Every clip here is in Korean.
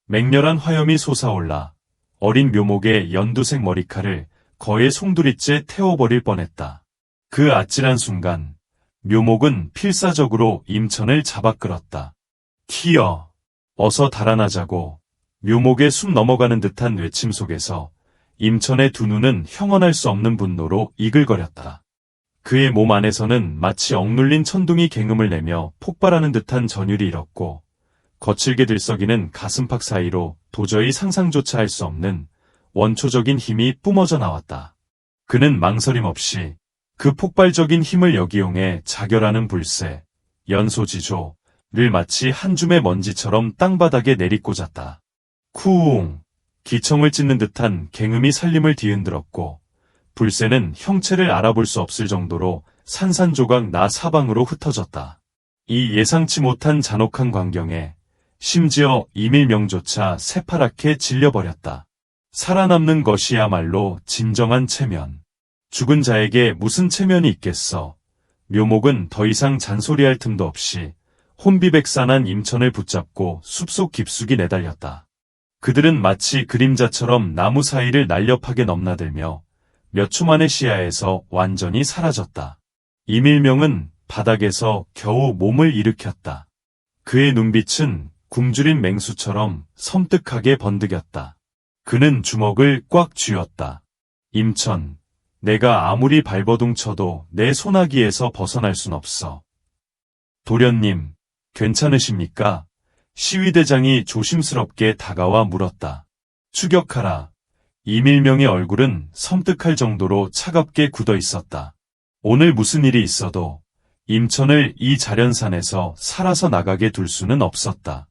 맹렬한 화염이 솟아올라 어린 묘목의 연두색 머리칼을 거의 송두리째 태워버릴 뻔했다. 그 아찔한 순간 묘목은 필사적으로 임천을 잡아 끌었다. 튀어! 어서 달아나자고. 묘목의 숨 넘어가는 듯한 외침 속에서 임천의 두 눈은 형언할 수 없는 분노로 이글거렸다. 그의 몸 안에서는 마치 억눌린 천둥이 갱음을 내며 폭발하는 듯한 전율이 일었고 거칠게 들썩이는 가슴팍 사이로 도저히 상상조차 할 수 없는 원초적인 힘이 뿜어져 나왔다. 그는 망설임 없이 그 폭발적인 힘을 역이용해 자결하는 불새, 연소지조를 마치 한 줌의 먼지처럼 땅바닥에 내리꽂았다. 쿠웅! 기청을 찢는 듯한 갱음이 살림을 뒤흔들었고 불새는 형체를 알아볼 수 없을 정도로 산산조각 나 사방으로 흩어졌다. 이 예상치 못한 잔혹한 광경에 심지어 이밀명조차 새파랗게 질려버렸다. 살아남는 것이야말로 진정한 체면. 죽은 자에게 무슨 체면이 있겠어. 묘목은 더 이상 잔소리할 틈도 없이 혼비백산한 임천을 붙잡고 숲속 깊숙이 내달렸다. 그들은 마치 그림자처럼 나무 사이를 날렵하게 넘나들며 몇 초 만에 시야에서 완전히 사라졌다. 이밀명은 바닥에서 겨우 몸을 일으켰다. 그의 눈빛은 굶주린 맹수처럼 섬뜩하게 번득였다. 그는 주먹을 꽉 쥐었다. 임천, 내가 아무리 발버둥 쳐도 내 소나기에서 벗어날 순 없어. 도련님, 괜찮으십니까? 시위대장이 조심스럽게 다가와 물었다. 추격하라. 이밀명의 얼굴은 섬뜩할 정도로 차갑게 굳어 있었다. 오늘 무슨 일이 있어도 임천을 이 자련산에서 살아서 나가게 둘 수는 없었다.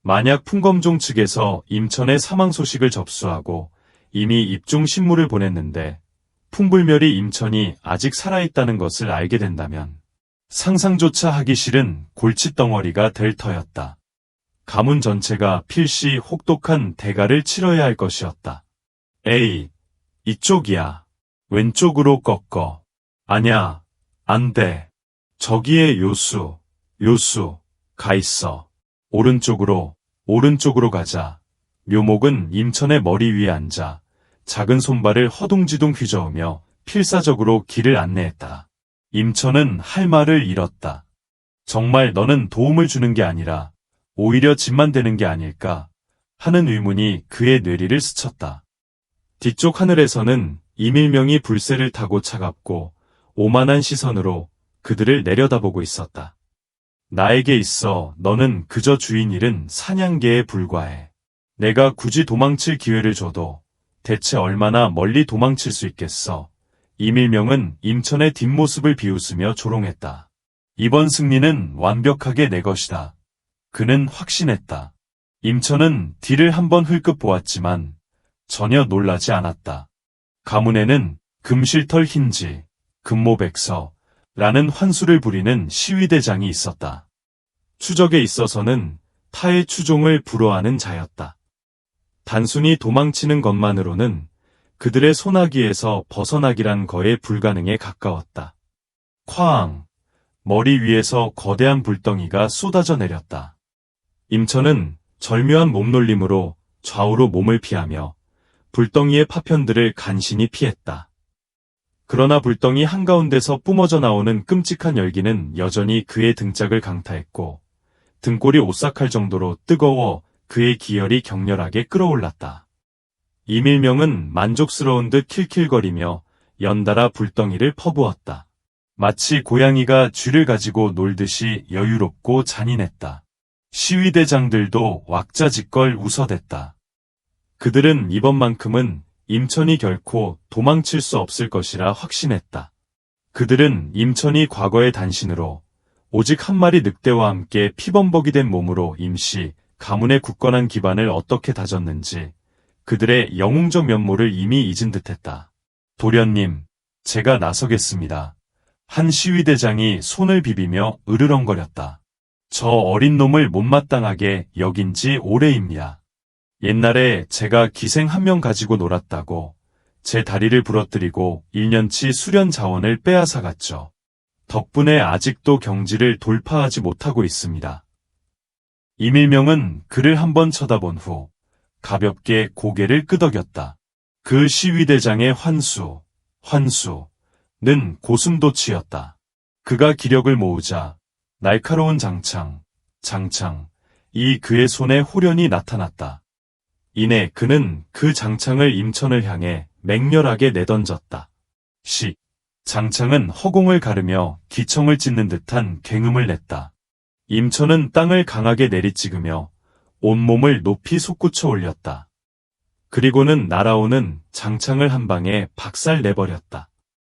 만약 풍검종 측에서 임천의 사망 소식을 접수하고 이미 입종 신문을 보냈는데 풍불멸이 임천이 아직 살아있다는 것을 알게 된다면 상상조차 하기 싫은 골칫덩어리가 될 터였다. 가문 전체가 필시 혹독한 대가를 치러야 할 것이었다. 에이, 이쪽이야. 왼쪽으로 꺾어. 아냐, 안 돼. 저기에 요수, 가 있어. 오른쪽으로 가자. 묘목은 임천의 머리 위에 앉아 작은 손발을 허둥지둥 휘저으며 필사적으로 길을 안내했다. 임천은 할 말을 잃었다. 정말 너는 도움을 주는 게 아니라 오히려 짐만 되는 게 아닐까 하는 의문이 그의 뇌리를 스쳤다. 뒤쪽 하늘에서는 이밀명이 불새를 타고 차갑고 오만한 시선으로 그들을 내려다보고 있었다. 나에게 있어 너는 그저 주인 잃은 사냥개에 불과해. 내가 굳이 도망칠 기회를 줘도 대체 얼마나 멀리 도망칠 수 있겠어. 이밀명은 임천의 뒷모습을 비웃으며 조롱했다. 이번 승리는 완벽하게 내 것이다. 그는 확신했다. 임천은 뒤를 한번 흘끗 보았지만 전혀 놀라지 않았다. 가문에는 금실털 흰지, 금모백서라는 환수를 부리는 시위대장이 있었다. 추적에 있어서는 타의 추종을 불허하는 자였다. 단순히 도망치는 것만으로는 그들의 소나기에서 벗어나기란 거에 불가능에 가까웠다. 쾅! 머리 위에서 거대한 불덩이가 쏟아져 내렸다. 임천은 절묘한 몸놀림으로 좌우로 몸을 피하며 불덩이의 파편들을 간신히 피했다. 그러나 불덩이 한가운데서 뿜어져 나오는 끔찍한 열기는 여전히 그의 등짝을 강타했고 등골이 오싹할 정도로 뜨거워 그의 기혈이 격렬하게 끓어올랐다. 이밀명은 만족스러운 듯 킬킬거리며 연달아 불덩이를 퍼부었다. 마치 고양이가 쥐를 가지고 놀듯이 여유롭고 잔인했다. 시위대장들도 왁자지껄 웃어댔다. 그들은 이번만큼은 임천이 결코 도망칠 수 없을 것이라 확신했다. 그들은 임천이 과거의 단신으로 오직 한 마리 늑대와 함께 피범벅이 된 몸으로 임시 가문의 굳건한 기반을 어떻게 다졌는지 그들의 영웅적 면모를 이미 잊은 듯했다. 도련님, 제가 나서겠습니다. 한 시위대장이 손을 비비며 으르렁거렸다. 저 어린 놈을 못마땅하게 여긴 지 오래입니다. 옛날에 제가 기생 한 명 가지고 놀았다고 제 다리를 부러뜨리고 1년치 수련 자원을 빼앗아갔죠. 덕분에 아직도 경지를 돌파하지 못하고 있습니다. 이밀명은 그를 한번 쳐다본 후 가볍게 고개를 끄덕였다. 그 시위대장의 환수는 고슴도치였다. 그가 기력을 모으자 날카로운 장창이 그의 손에 호련히 나타났다. 이내 그는 그 장창을 임천을 향해 맹렬하게 내던졌다. 장창은 허공을 가르며 기청을 찢는 듯한 굉음을 냈다. 임천은 땅을 강하게 내리찍으며 온몸을 높이 솟구쳐 올렸다. 그리고는 날아오는 장창을 한 방에 박살 내버렸다.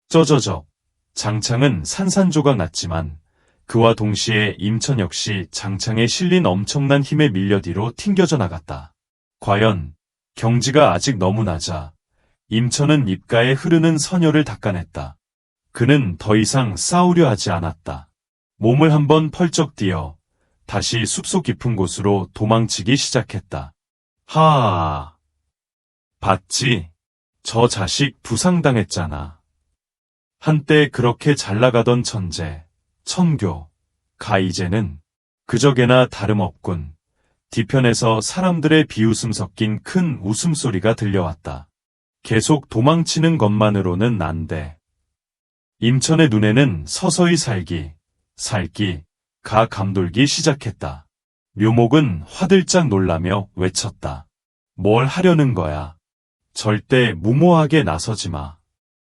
쩌저적. 장창은 산산조각 났지만 그와 동시에 임천 역시 장창에 실린 엄청난 힘에 밀려 뒤로 튕겨져 나갔다. 과연 경지가 아직 너무 낮아 임천은 입가에 흐르는 선혈을 닦아냈다. 그는 더 이상 싸우려 하지 않았다. 몸을 한번 펄쩍 뛰어 다시 숲속 깊은 곳으로 도망치기 시작했다. 하아. 봤지? 저 자식 부상당했잖아. 한때 그렇게 잘나가던 천재, 천교가 이제는 그저게나 다름없군. 뒤편에서 사람들의 비웃음 섞인 큰 웃음소리가 들려왔다. 계속 도망치는 것만으로는 안 돼. 임천의 눈에는 서서히 살기가 감돌기 시작했다. 묘목은 화들짝 놀라며 외쳤다. 뭘 하려는 거야? 절대 무모하게 나서지 마.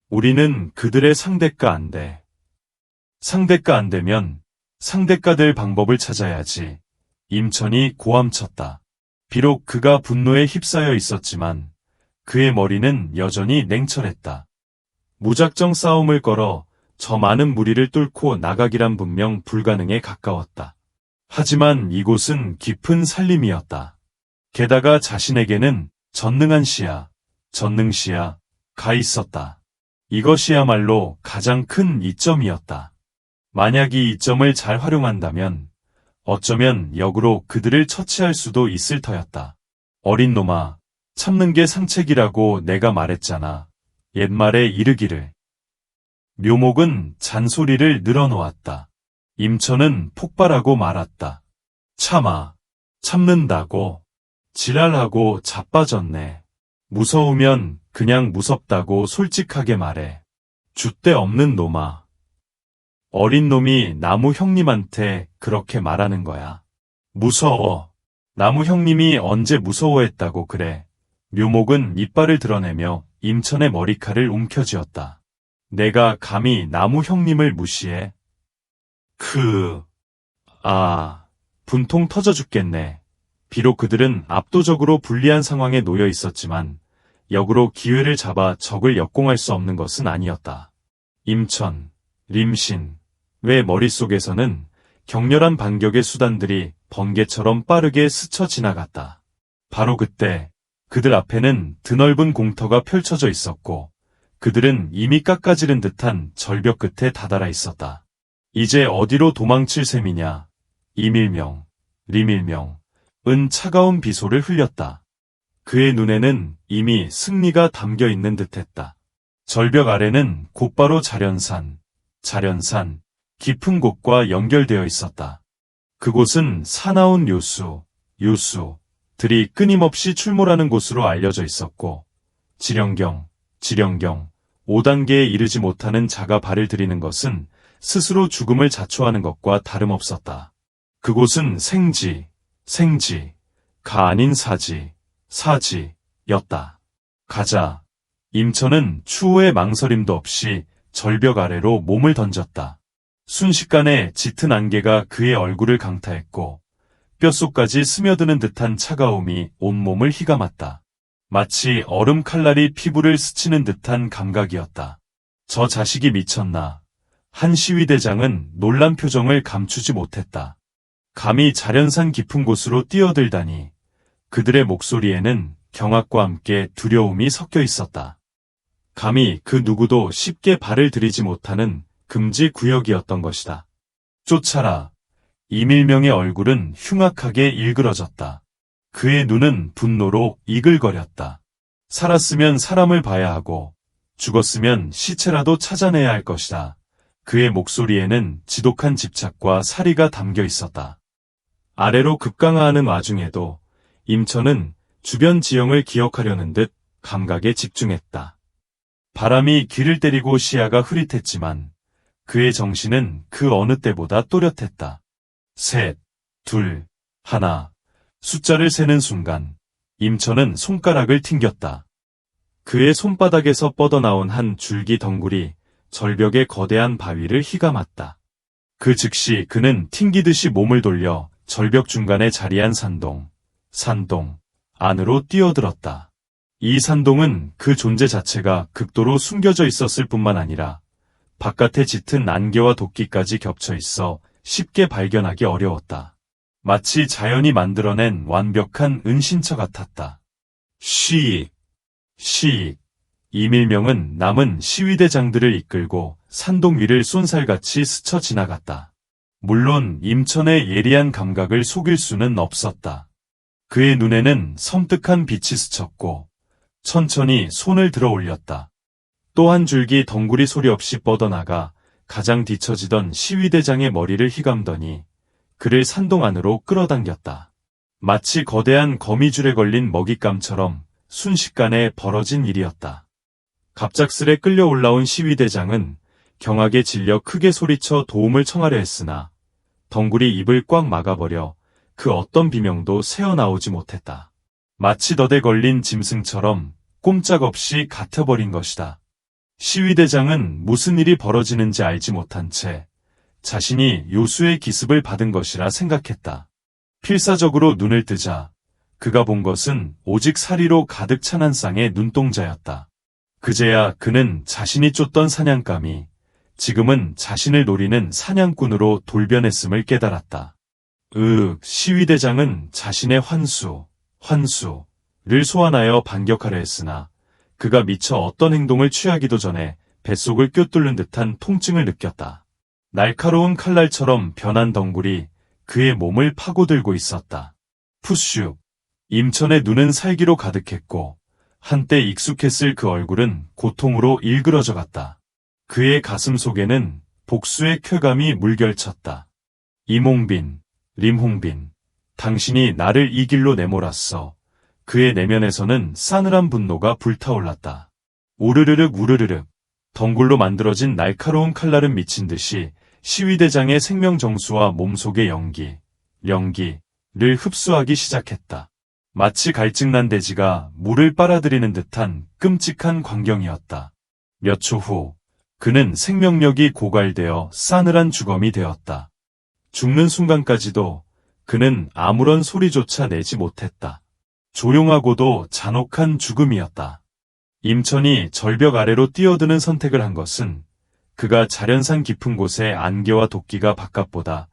우리는 그들의 상대가 안 돼. 상대가 안 되면 상대가 될 방법을 찾아야지. 임천이 고함쳤다. 비록 그가 분노에 휩싸여 있었지만 그의 머리는 여전히 냉철했다. 무작정 싸움을 걸어 저 많은 무리를 뚫고 나가기란 분명 불가능에 가까웠다. 하지만 이곳은 깊은 산림이었다. 게다가 자신에게는 전능시야가 있었다. 이것이야말로 가장 큰 이점이었다. 만약 이 이점을 잘 활용한다면 어쩌면 역으로 그들을 처치할 수도 있을 터였다. 어린 놈아, 참는 게 상책이라고 내가 말했잖아. 옛말에 이르기를. 묘목은 잔소리를 늘어놓았다. 임천은 폭발하고 말았다. 참는다고. 지랄하고 자빠졌네. 무서우면 그냥 무섭다고 솔직하게 말해. 줏대 없는 놈아. 어린 놈이 나무 형님한테 그렇게 말하는 거야. 무서워. 나무 형님이 언제 무서워했다고 그래. 묘목은 이빨을 드러내며 임천의 머리칼을 움켜쥐었다. 내가 감히 나무 형님을 무시해? 분통 터져 죽겠네. 비록 그들은 압도적으로 불리한 상황에 놓여 있었지만 역으로 기회를 잡아 적을 역공할 수 없는 것은 아니었다. 임천, 림신, 왜 머릿속에서는 격렬한 반격의 수단들이 번개처럼 빠르게 스쳐 지나갔다. 바로 그때 그들 앞에는 드넓은 공터가 펼쳐져 있었고 그들은 이미 깎아지른 듯한 절벽 끝에 다다라 있었다. 이제 어디로 도망칠 셈이냐. 이밀명, 리밀명은 차가운 비소를 흘렸다. 그의 눈에는 이미 승리가 담겨 있는 듯했다. 절벽 아래는 곧바로 자련산, 깊은 곳과 연결되어 있었다. 그곳은 사나운 요수들이 끊임없이 출몰하는 곳으로 알려져 있었고 지령경, 5단계에 이르지 못하는 자가 발을 들이는 것은 스스로 죽음을 자초하는 것과 다름없었다. 그곳은 생지가 아닌 사지였다. 가자. 임천은 추호의 망설임도 없이 절벽 아래로 몸을 던졌다. 순식간에 짙은 안개가 그의 얼굴을 강타했고 뼛속까지 스며드는 듯한 차가움이 온몸을 휘감았다. 마치 얼음 칼날이 피부를 스치는 듯한 감각이었다. 저 자식이 미쳤나. 한 시위대장은 놀란 표정을 감추지 못했다. 감히 자련산 깊은 곳으로 뛰어들다니. 그들의 목소리에는 경악과 함께 두려움이 섞여 있었다. 감히 그 누구도 쉽게 발을 들이지 못하는 금지 구역이었던 것이다. 쫓아라. 이밀명의 얼굴은 흉악하게 일그러졌다. 그의 눈은 분노로 이글거렸다. 살았으면 사람을 봐야 하고 죽었으면 시체라도 찾아내야 할 것이다. 그의 목소리에는 지독한 집착과 살이가 담겨 있었다. 아래로 급강하하는 와중에도 임천은 주변 지형을 기억하려는 듯 감각에 집중했다. 바람이 귀를 때리고 시야가 흐릿했지만 그의 정신은 그 어느 때보다 또렷했다. 셋, 둘, 하나. 숫자를 세는 순간 임천은 손가락을 튕겼다. 그의 손바닥에서 뻗어나온 한 줄기 덩굴이 절벽의 거대한 바위를 휘감았다. 그 즉시 그는 튕기듯이 몸을 돌려 절벽 중간에 자리한 산동 안으로 뛰어들었다. 이 산동은 그 존재 자체가 극도로 숨겨져 있었을 뿐만 아니라 바깥에 짙은 안개와 도끼까지 겹쳐 있어 쉽게 발견하기 어려웠다. 마치 자연이 만들어낸 완벽한 은신처 같았다. 시익. 이밀명은 남은 시위대장들을 이끌고 산동 위를 쏜살같이 스쳐 지나갔다. 물론 임천의 예리한 감각을 속일 수는 없었다. 그의 눈에는 섬뜩한 빛이 스쳤고 천천히 손을 들어 올렸다. 또 한 줄기 덩굴이 소리 없이 뻗어나가 가장 뒤처지던 시위대장의 머리를 휘감더니 그를 산동 안으로 끌어당겼다. 마치 거대한 거미줄에 걸린 먹잇감처럼 순식간에 벌어진 일이었다. 갑작스레 끌려 올라온 시위대장은 경악에 질려 크게 소리쳐 도움을 청하려 했으나 덩굴이 입을 꽉 막아버려 그 어떤 비명도 새어나오지 못했다. 마치 덫에 걸린 짐승처럼 꼼짝없이 갇혀버린 것이다. 시위대장은 무슨 일이 벌어지는지 알지 못한 채 자신이 요수의 기습을 받은 것이라 생각했다. 필사적으로 눈을 뜨자 그가 본 것은 오직 사리로 가득 찬 한 쌍의 눈동자였다. 그제야 그는 자신이 쫓던 사냥감이 지금은 자신을 노리는 사냥꾼으로 돌변했음을 깨달았다. 시위대장은 자신의 환수를 소환하여 반격하려 했으나 그가 미처 어떤 행동을 취하기도 전에 뱃속을 꿰뚫는 듯한 통증을 느꼈다. 날카로운 칼날처럼 변한 덩굴이 그의 몸을 파고들고 있었다. 푸슉. 임천의 눈은 살기로 가득했고 한때 익숙했을 그 얼굴은 고통으로 일그러져 갔다. 그의 가슴 속에는 복수의 쾌감이 물결쳤다. 이몽빈, 림홍빈, 당신이 나를 이 길로 내몰았어. 그의 내면에서는 싸늘한 분노가 불타올랐다. 우르르륵 덩굴로 만들어진 날카로운 칼날은 미친 듯이 시위대장의 생명정수와 몸속의 연기를 흡수하기 시작했다. 마치 갈증난 돼지가 물을 빨아들이는 듯한 끔찍한 광경이었다. 몇 초 후 그는 생명력이 고갈되어 싸늘한 주검이 되었다. 죽는 순간까지도 그는 아무런 소리조차 내지 못했다. 조용하고도 잔혹한 죽음이었다. 임천이 절벽 아래로 뛰어드는 선택을 한 것은 그가 자련산 깊은 곳의 안개와 도끼가 바깥보다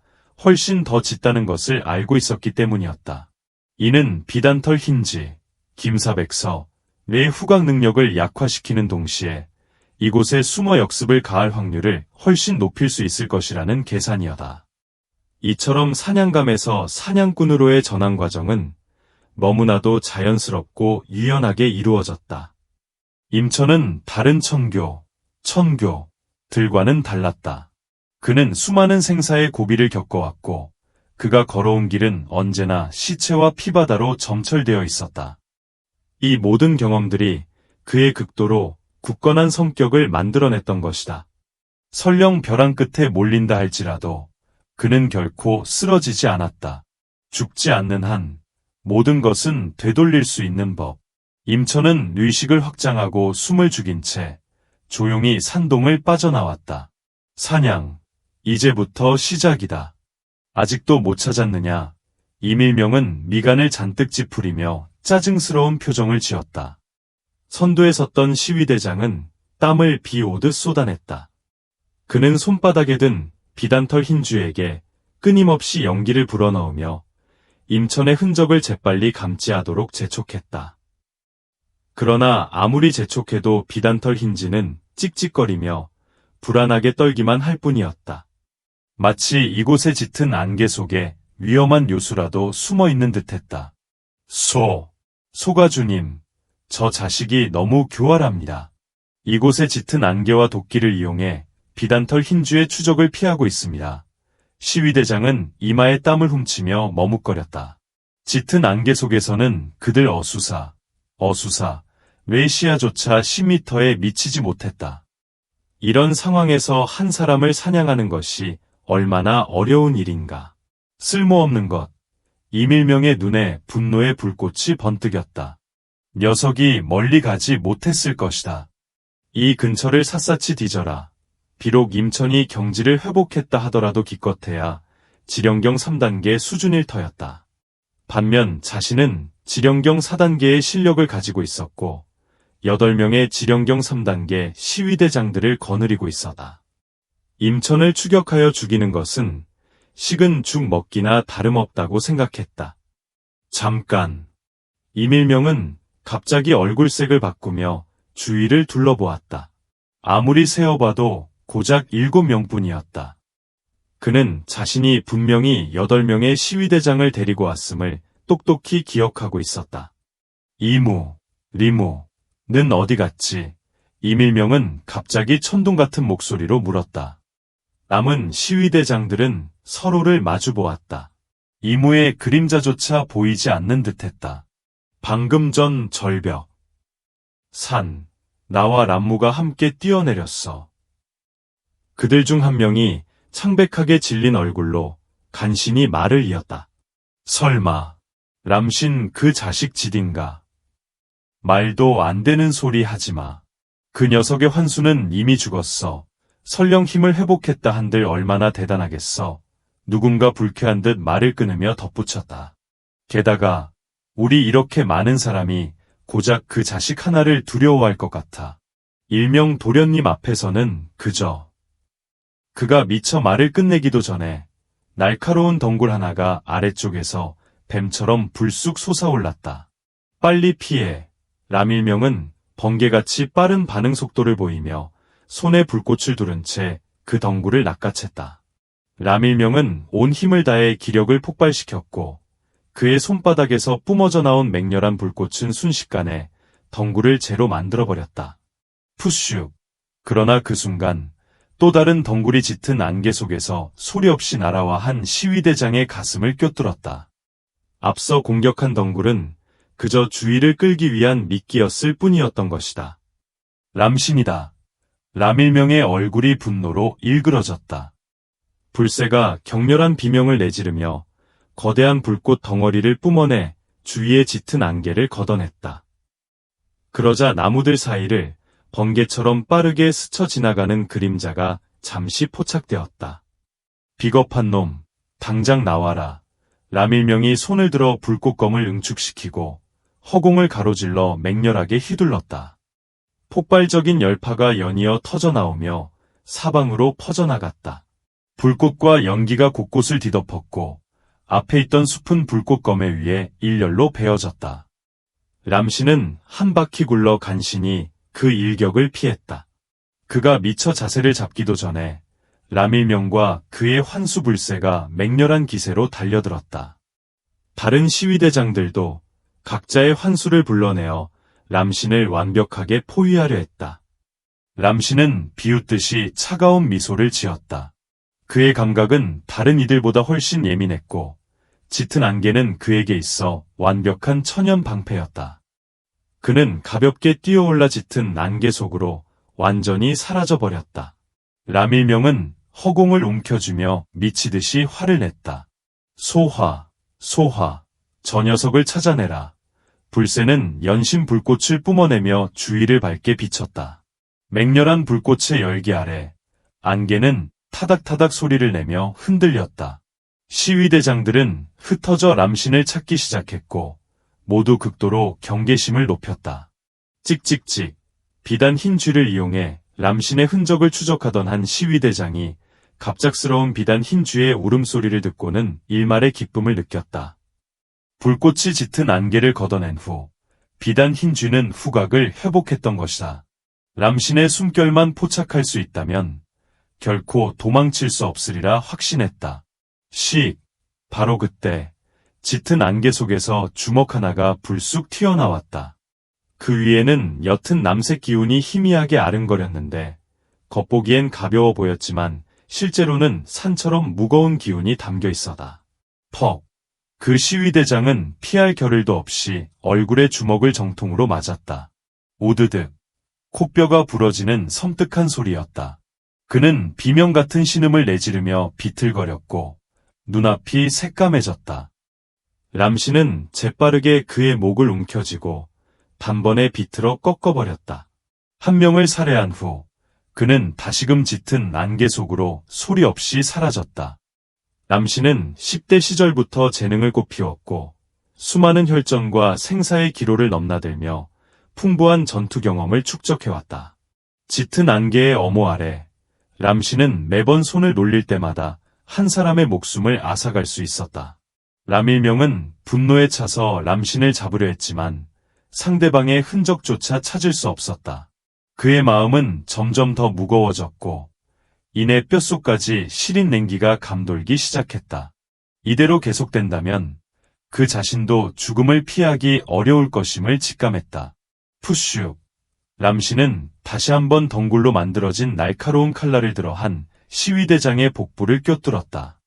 훨씬 더 짙다는 것을 알고 있었기 때문이었다. 이는 비단털 힌지, 김사백서, 뇌 후각 능력을 약화시키는 동시에 이곳에 숨어 역습을 가할 확률을 훨씬 높일 수 있을 것이라는 계산이었다. 이처럼 사냥감에서 사냥꾼으로의 전환 과정은 너무나도 자연스럽고 유연하게 이루어졌다. 임천은 다른 천교들과는 달랐다. 그는 수많은 생사의 고비를 겪어왔고 그가 걸어온 길은 언제나 시체와 피바다로 점철되어 있었다. 이 모든 경험들이 그의 극도로 굳건한 성격을 만들어냈던 것이다. 설령 벼랑 끝에 몰린다 할지라도 그는 결코 쓰러지지 않았다. 죽지 않는 한 모든 것은 되돌릴 수 있는 법. 임천은 의식을 확장하고 숨을 죽인 채 조용히 산동을 빠져나왔다. 사냥, 이제부터 시작이다. 아직도 못 찾았느냐? 이밀명은 미간을 잔뜩 찌푸리며 짜증스러운 표정을 지었다. 선두에 섰던 시위대장은 땀을 비 오듯 쏟아냈다. 그는 손바닥에 든 비단털 흰주에게 끊임없이 연기를 불어넣으며 임천의 흔적을 재빨리 감지하도록 재촉했다. 그러나 아무리 재촉해도 비단털 흰지는 찍찍거리며 불안하게 떨기만 할 뿐이었다. 마치 이곳의 짙은 안개 속에 위험한 요수라도 숨어 있는 듯했다. 소가주님, 저 자식이 너무 교활합니다. 이곳의 짙은 안개와 도끼를 이용해 비단털 흰주의 추적을 피하고 있습니다. 시위대장은 이마에 땀을 훔치며 머뭇거렸다. 짙은 안개 속에서는 그들 어수사, 외 시야조차 10m에 미치지 못했다. 이런 상황에서 한 사람을 사냥하는 것이 얼마나 어려운 일인가. 쓸모없는 것. 이밀명의 눈에 분노의 불꽃이 번뜩였다. 녀석이 멀리 가지 못했을 것이다. 이 근처를 샅샅이 뒤져라. 비록 임천이 경지를 회복했다 하더라도 기껏해야 지령경 3단계 수준일 터였다. 반면 자신은 지령경 4단계의 실력을 가지고 있었고 8명의 지령경 3단계 시위대장들을 거느리고 있었다. 임천을 추격하여 죽이는 것은 식은 죽 먹기나 다름없다고 생각했다. 잠깐. 이밀명은 갑자기 얼굴색을 바꾸며 주위를 둘러보았다. 아무리 세어봐도 고작 7명뿐이었다. 그는 자신이 분명히 8명의 시위대장을 데리고 왔음을 똑똑히 기억하고 있었다. 이무, 리무는 어디 갔지? 이밀명은 갑자기 천둥 같은 목소리로 물었다. 남은 시위대장들은 서로를 마주보았다. 이무의 그림자조차 보이지 않는 듯했다. 방금 전 절벽. 산, 나와 람무가 함께 뛰어내렸어. 그들 중 한 명이 창백하게 질린 얼굴로 간신히 말을 이었다. 설마, 람신 그 자식 짓인가? 말도 안 되는 소리 하지마. 그 녀석의 환수는 이미 죽었어. 설령 힘을 회복했다 한들 얼마나 대단하겠어. 누군가 불쾌한 듯 말을 끊으며 덧붙였다. 게다가 우리 이렇게 많은 사람이 고작 그 자식 하나를 두려워할 것 같아. 일명 도련님 앞에서는 그저. 그가 미처 말을 끝내기도 전에 날카로운 덩굴 하나가 아래쪽에서 뱀처럼 불쑥 솟아올랐다. 빨리 피해. 람일명은 번개같이 빠른 반응 속도를 보이며 손에 불꽃을 두른 채 그 덩굴을 낚아챘다. 람일명은 온 힘을 다해 기력을 폭발시켰고 그의 손바닥에서 뿜어져 나온 맹렬한 불꽃은 순식간에 덩굴을 재로 만들어버렸다. 푸슉. 그러나 그 순간 또 다른 덩굴이 짙은 안개 속에서 소리 없이 날아와 한 시위대장의 가슴을 꿰뚫었다. 앞서 공격한 덩굴은 그저 주의를 끌기 위한 미끼였을 뿐이었던 것이다. 람신이다. 람일명의 얼굴이 분노로 일그러졌다. 불새가 격렬한 비명을 내지르며 거대한 불꽃 덩어리를 뿜어내 주위의 짙은 안개를 걷어냈다. 그러자 나무들 사이를 번개처럼 빠르게 스쳐 지나가는 그림자가 잠시 포착되었다. 비겁한 놈, 당장 나와라. 람일명이 손을 들어 불꽃검을 응축시키고 허공을 가로질러 맹렬하게 휘둘렀다. 폭발적인 열파가 연이어 터져나오며 사방으로 퍼져나갔다. 불꽃과 연기가 곳곳을 뒤덮었고 앞에 있던 숲은 불꽃검에 의해 일렬로 베어졌다. 람신은 한 바퀴 굴러 간신히 그 일격을 피했다. 그가 미처 자세를 잡기도 전에 람일명과 그의 환수불새가 맹렬한 기세로 달려들었다. 다른 시위대장들도 각자의 환수를 불러내어 람신을 완벽하게 포위하려 했다. 람신은 비웃듯이 차가운 미소를 지었다. 그의 감각은 다른 이들보다 훨씬 예민했고 짙은 안개는 그에게 있어 완벽한 천연 방패였다. 그는 가볍게 뛰어올라 짙은 안개 속으로 완전히 사라져버렸다. 람일명은 허공을 움켜쥐며 미치듯이 화를 냈다. 소화, 저 녀석을 찾아내라. 불새는 연신 불꽃을 뿜어내며 주위를 밝게 비쳤다. 맹렬한 불꽃의 열기 아래 안개는 타닥타닥 소리를 내며 흔들렸다. 시위대장들은 흩어져 람신을 찾기 시작했고 모두 극도로 경계심을 높였다. 찍찍찍. 비단 흰 쥐를 이용해 람신의 흔적을 추적하던 한 시위대장이 갑작스러운 비단 흰 쥐의 울음소리를 듣고는 일말의 기쁨을 느꼈다. 불꽃이 짙은 안개를 걷어낸 후 비단 흰 쥐는 후각을 회복했던 것이다. 람신의 숨결만 포착할 수 있다면 결코 도망칠 수 없으리라 확신했다. 바로 그때 짙은 안개 속에서 주먹 하나가 불쑥 튀어나왔다. 그 위에는 옅은 남색 기운이 희미하게 아른거렸는데 겉보기엔 가벼워 보였지만 실제로는 산처럼 무거운 기운이 담겨 있었다. 퍽. 그 시위대장은 피할 겨를도 없이 얼굴에 주먹을 정통으로 맞았다. 오드득. 코뼈가 부러지는 섬뜩한 소리였다. 그는 비명 같은 신음을 내지르며 비틀거렸고 눈앞이 새까매졌다. 람씨는 재빠르게 그의 목을 움켜쥐고 단번에 비틀어 꺾어버렸다. 한 명을 살해한 후 그는 다시금 짙은 안개 속으로 소리 없이 사라졌다. 람씨는 10대 시절부터 재능을 꽃피웠고 수많은 혈전과 생사의 기로를 넘나들며 풍부한 전투 경험을 축적해왔다. 짙은 안개의 엄호 아래 람씨는 매번 손을 놀릴 때마다 한 사람의 목숨을 앗아갈 수 있었다. 람일명은 분노에 차서 람신을 잡으려 했지만 상대방의 흔적조차 찾을 수 없었다. 그의 마음은 점점 더 무거워졌고 이내 뼛속까지 시린 냉기가 감돌기 시작했다. 이대로 계속된다면 그 자신도 죽음을 피하기 어려울 것임을 직감했다. 푸슉. 람씨는 다시 한번 덩굴로 만들어진 날카로운 칼날을 들어 한 시위대장의 복부를 꿰뚫었다.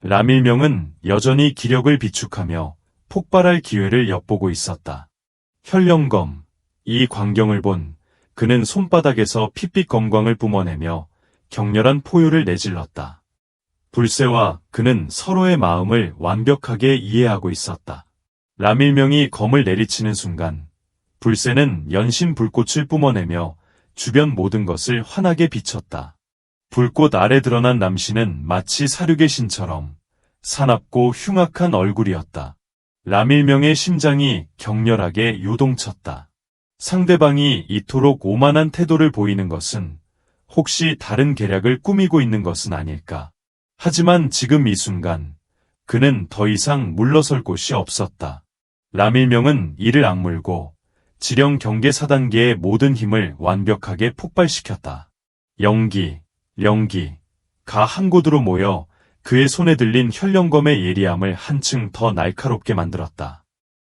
람일명은 여전히 기력을 비축하며 폭발할 기회를 엿보고 있었다. 현령검. 이 광경을 본 그는 손바닥에서 핏빛 검광을 뿜어내며 격렬한 포효를 내질렀다. 불새와 그는 서로의 마음을 완벽하게 이해하고 있었다. 람일명이 검을 내리치는 순간 불새는 연신 불꽃을 뿜어내며 주변 모든 것을 환하게 비췄다. 불꽃 아래 드러난 남신은 마치 사륙의 신처럼 사납고 흉악한 얼굴이었다. 람일명의 심장이 격렬하게 요동쳤다. 상대방이 이토록 오만한 태도를 보이는 것은 혹시 다른 계략을 꾸미고 있는 것은 아닐까. 하지만 지금 이 순간 그는 더 이상 물러설 곳이 없었다. 람일명은 이를 악물고 지령 경계 4단계의 모든 힘을 완벽하게 폭발시켰다. 영기, 령기, 가 한 곳으로 모여 그의 손에 들린 현령검의 예리함을 한층 더 날카롭게 만들었다.